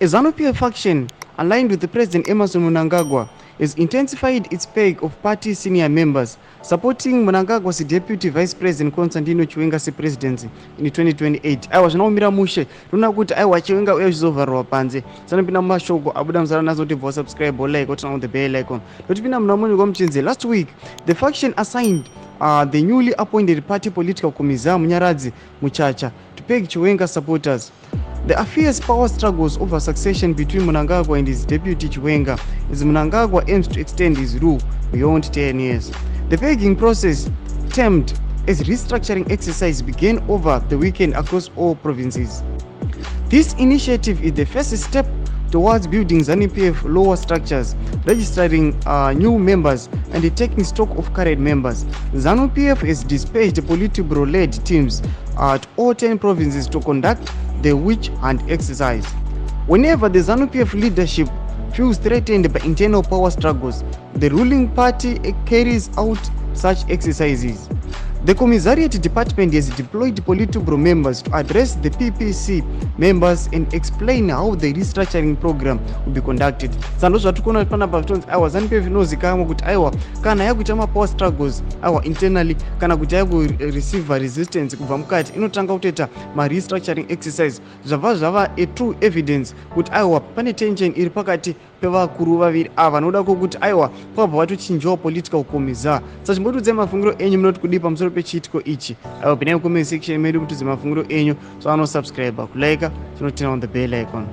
A ZANU-PF faction, aligned with the President Emerson Mnangagwa, has intensified its peg of party senior members, supporting Mnangagwa's Deputy Vice President Constantino Chiwenga's presidency in 2028. Aiwa zvinaumira mushe runa kuti aiwa Chiwenga uye zvizovharwa panze. Sanopinda mumashoko abuda muzara nazo kuti vo subscribe or like or the bell icon. Notipinda mnamoni kwa mchinze. Last week, the faction assigned the newly appointed party political commissar Munyaradzi Muchacha to peg Chiwenga supporters. There are fierce power struggles over succession between Mnangagwa and his deputy Chiwenga, as Mnangagwa aims to extend his rule beyond 10 years. The pegging process, termed as restructuring exercise, began over the weekend across all provinces. This initiative is the first step towards building ZANU-PF lower structures, registering new members and taking stock of current members. ZANU-PF has dispatched Politburo-led teams at all 10 provinces to conduct the witch hunt exercise. Whenever the ZANU-PF leadership feels threatened by internal power struggles, the ruling party carries out such exercises. The Commissariat Department has deployed Politburo members to address the PPC members and explain how the restructuring program will be conducted. Sando zvatikona pana pavitonzi aiwa ZANU-PF inozikamwa kuti aiwa kana yakuita power struggles aiwa internally kana kuti receive resistance kubva mukati inotanga kutoita restructuring exercise. Zvava a true evidence kuti aiwa pane tension iri pakati pevakuru vaviri ava noda kuti aiwa kwabva watochinjawo political commissar. Saka chimbotudze mafungiro enyu munoti kudi pamusoro pechiitiko ichi. Aiwa pinai comment section medu kutudze mafungiro enyu, so ano subscribe, kulike, turn on the bell icon.